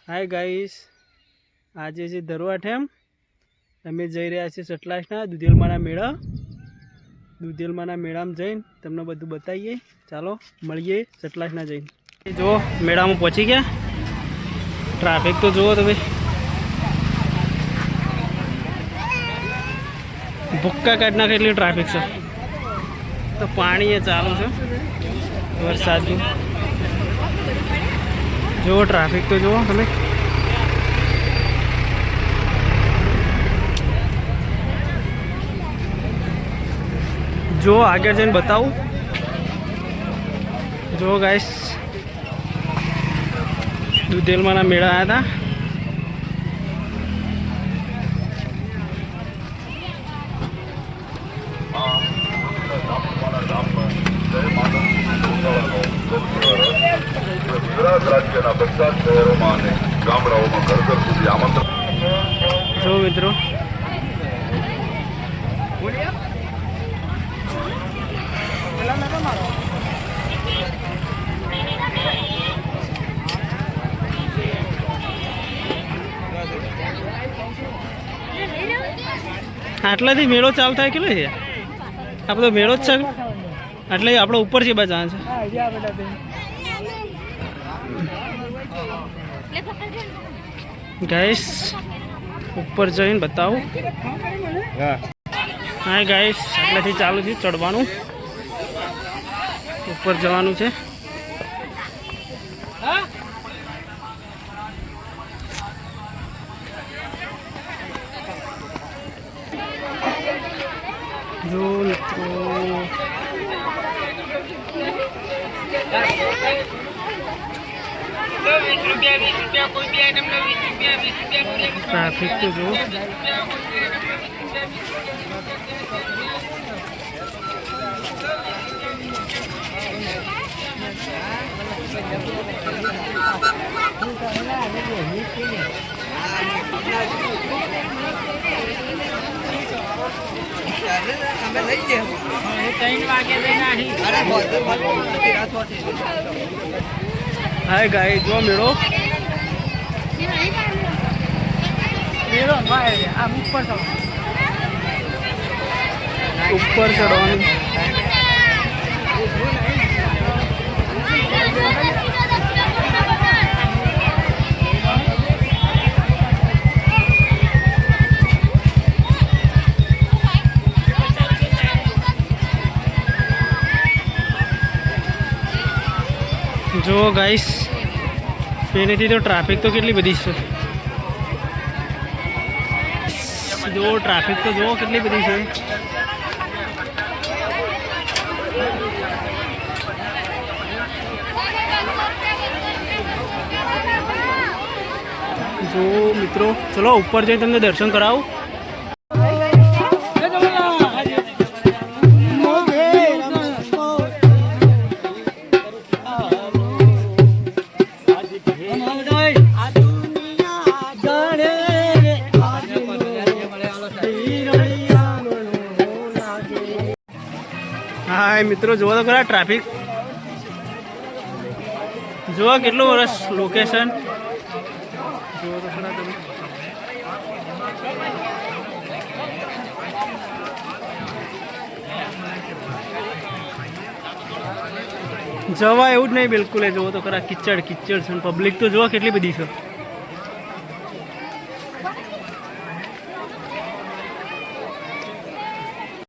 Hi guys, आज છે દરવા ઠેમ અમે જઈ રહ્યા છીએ સટલાસના દુધેલમાના મેળામાં જઈને તમને બધું બતાવીએ। ચાલો મળીએ સટલાસના જઈને। જો મેળામાં પહોંચી ગયા। ટ્રાફિક તો જુઓ તમે, ભૂક્કા કાઢી નાખે એટલી ટ્રાફિક છે। તો પાણી એ ચાલુ છે વરસાદનું। जो ट्राफिक तो जो हमें जो आगे जन बताऊँ जो गाइस दुधेलमाना मेला आया था। जो मित्रों આટલાથી મેળો ચાલુ થાય કેટલો છે? આ બધો મેળો જ છે એટલે આપણે ઉપર છે બસ છે। गाइस ऊपर जईने बताऊं। हाय गाइस आटलाथी चालू थी चढ़वानुं, ऊपर जवानुं छे। जो ट्रैफिक तो जो हाय गाइस जो मेड़ो ऊपर चढ़वानी। जो गाइस पहलेથી तो ट्राफिक तो કેટલી બધી છે। जो ट्राफिक तो जो કેટલી બધી છે। जो मित्रों चलो ऊपर जाए तुमने दर्शन कराओ। हाय मित्रों जो तो खरा ट्राफिक जो કેટલું વર્ષ લોકેશન જો તો ખરા તમે। જવા એવું જ નહીં બિલકુલ। જો તો ખરા કિચડ કિચડ છે, પબ્લિક તો જો કેટલી બધી છે।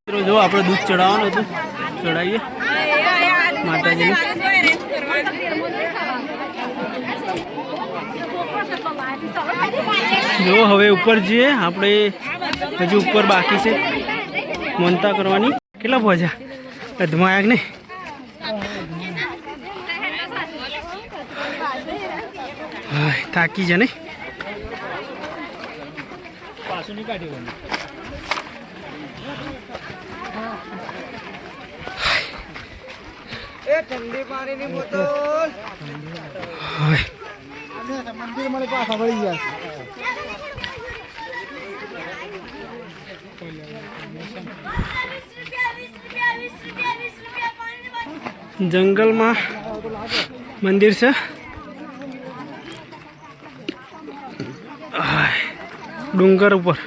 મિત્રો જો આપણે દૂધ ચડાવવાનું હતું, ચડાવીએ માતાજીને। જો હવે ઉપર જઈએ આપણે, હજુ ઉપર બાકી છે મનતા કરવાની। કેટલા પહોંચ્યા? અધમાયા કે નહીં? થાકી છે નહીં? પાછું નહીં કાઢ્યું। ठंडी पानी की बोतल मंदिर मारे पास बड़ी है। जंगल में मंदिर से ડુંગર ઉપર.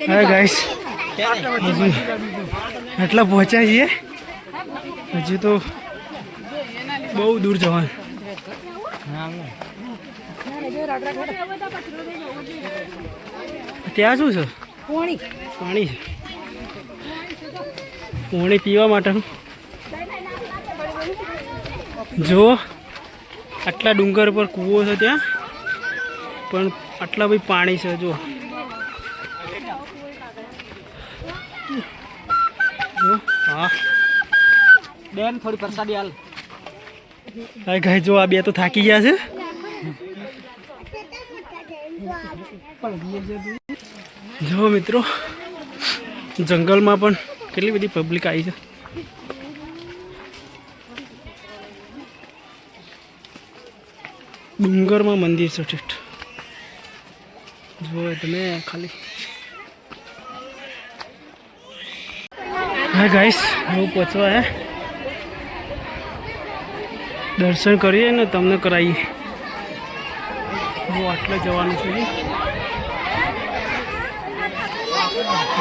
હા ગાઈસ, આટલા પહોંચ્યા છીએ. હજુ તો બહુ દૂર જવાનું. ત્યાં શું છે? પાણી છે. પાણી પીવા માટેનું. જો આટલા ડુંગર પર કૂવો છે ત્યાં, પણ આટલા બી પાણી છે. જો હા બેન, થોડી પ્રસાદી હાલ. હા ગાય, જો આ બે તો થાકી ગયા છે. જો મિત્રો, જંગલમાં પણ કેટલી બધી પબ્લિક આવી છે. ડુંગરમાં મંદિર છે ઠીક. જો તમે ખાલી. હા ગાઈસ, હું પહોંચવા હે. દર્શન કરીએ ને તમને કરાવીએ. હું આટલે જવાનું છું.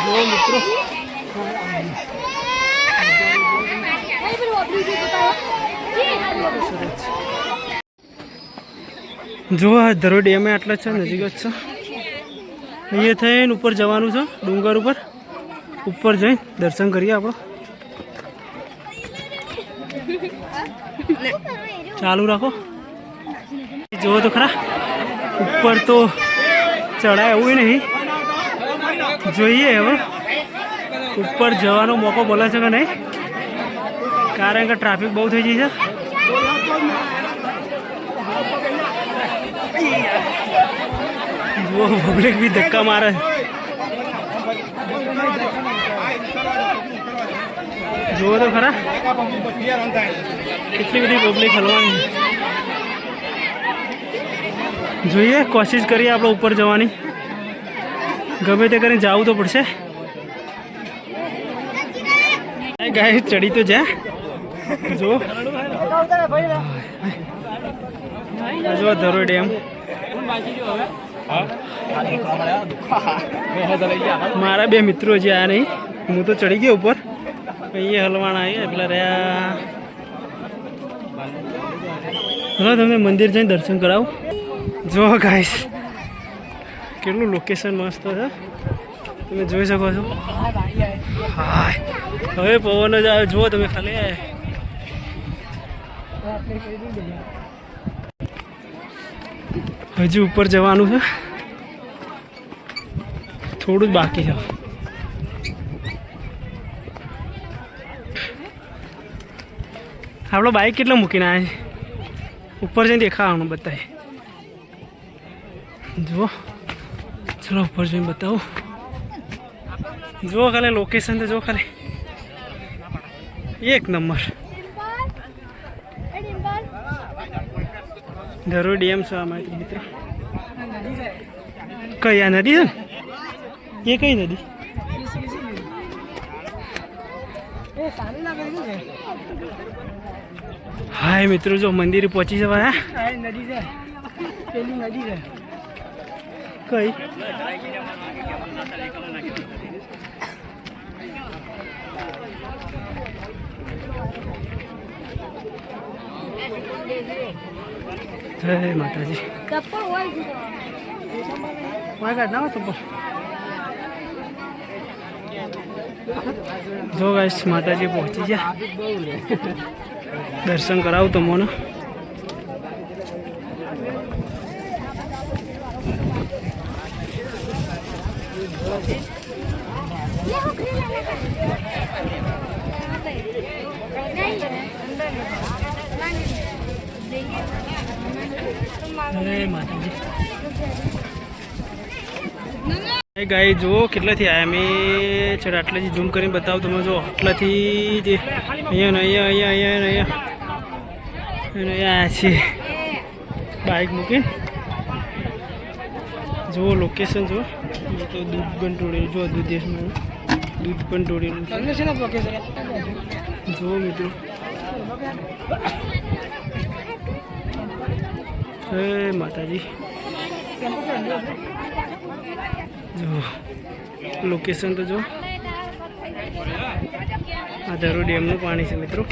જો મિત્રો, જો આ ધરો ડેમે આટલા છે, નજીક જ છે. અહીંયા થઈને ઉપર જવાનું છે, ડુંગર ઉપર. ઉપર જઈને દર્શન કરીએ આપણે. ચાલુ રાખો. જુઓ તો ખરા, ઉપર તો ચડાય એવું નહીં. જોઈએ હવે ઉપર જવાનો મોકો મળે છે કે નહીં, કારણ કે ટ્રાફિક બહુ થઈ ગઈ છે. જુઓ, પબ્લિક બી ધક્કા મારે. જુઓ તો ખરા, કેટલી બધી પબ્લિક હલવાની. જોઈએ, કોશિશ કરીએ આપણે ઉપર જવાની. ગમે તે કરીને જવું તો પડશે. ગાય ચડી તો જા. જો જો ધરો ડેમ. મારા બે મિત્રો જે આ નહીં, હું તો ચડી ગયો ઉપર. અહીંયા હલવાના આવ્યા એટલે રહ્યા. હવે તમે મંદિર જઈને દર્શન કરાવો. જો ગાઈસ, કેટલું લોકેશન મસ્ત છે, તમે જોઈ શકો છો. હા, હવે પવન જ આવે. જુઓ તમે ખાલી. હજુ ઉપર જવાનું છે, થોડું જ બાકી છે. આપણો બાઇક કેટલા મૂકીને આવ્યા છે. ઉપર જઈને દેખાવાનું બતાવે. જુઓ, ચલો ઉપર જઈને બતાવો. જુઓ ખાલી લોકેશન તો જો ખાલી એક નંબર. ધરો ડેમ છે અમારી મિત્ર. કઈ આ નદી છે ને? એ કઈ નદી? હાય મિત્રો, જો મંદિરે પહોંચી જવાય. નદી છે, પેલી નદી છે. કઈ? જય માતાજી. જો ગાઈસ, માતાજી પહોંચી ગયા. દર્શન કરાવું તો મને. ગાય જુઓ કેટલાથી આવ્યા. મેં છે આટલાથી ઝૂમ કરીને બતાવું તમે. જો આટલાથી જે અહીંયા અહીંયા અહીંયા અહીંયા અહીંયા અહીંયા છે બાઇક મૂકીને. જુઓ લોકેશન જુઓ, એ તો દૂધ પણ તોડેલું, જુઓ દૂધેશમાં દૂધ પણ તોડેલું છે. જુઓ મિત્રો, હે માતાજી. જુઓ લોકેશન તો જુઓ, આ ધરો ડેમનું પાણી છે મિત્રો.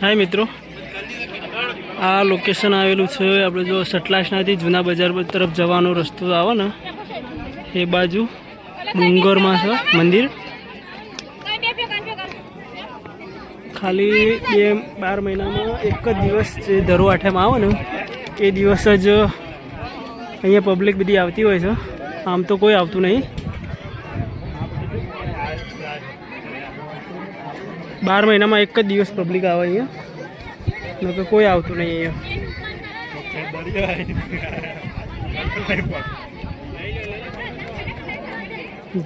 હાય મિત્રો, આ લોકેશન આવેલું છે આપણે જો સટલાસનાથી જૂના બજાર તરફ જવાનો રસ્તો આવે ને એ બાજુ ડુંગરમાં છે મંદિર. ખાલી 12 મહિનામાં એક જ દિવસ જે ધરો આઠમાં આવે ને એ દિવસ જ અહીંયા પબ્લિક બધી આવતી હોય છે. આમ તો કોઈ આવતું નહીં. 12 મહિનામાં એક જ દિવસ પબ્લિક આવે અહીંયા, નકર કોઈ આવતું નહીં અહીંયા.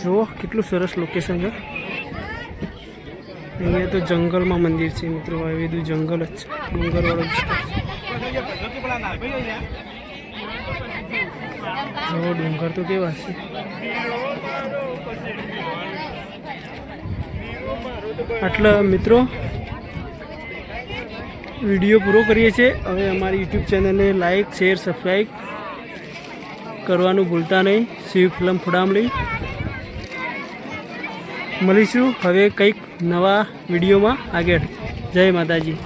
જુઓ કેટલું સરસ લોકેશન છે. અહીંયા તો જંગલમાં મંદિર છે મિત્રો, હવે બધું જંગલ જ છે, ડુંગરવાળો વિસ્તાર. જુઓ ડુંગર તો કેવા છે. આટલા મિત્રો વિડીયો પૂરો કરીએ છીએ. હવે અમારી યુટ્યુબ ચેનલને લાઈક, શેર, સબસ્ક્રાઈબ કરવાનું ભૂલતા નહીં. શિવ ફિલ્મ ફુડામલી મળીશું હવે કંઈક નવા વિડીયોમાં આગળ. જય માતાજી.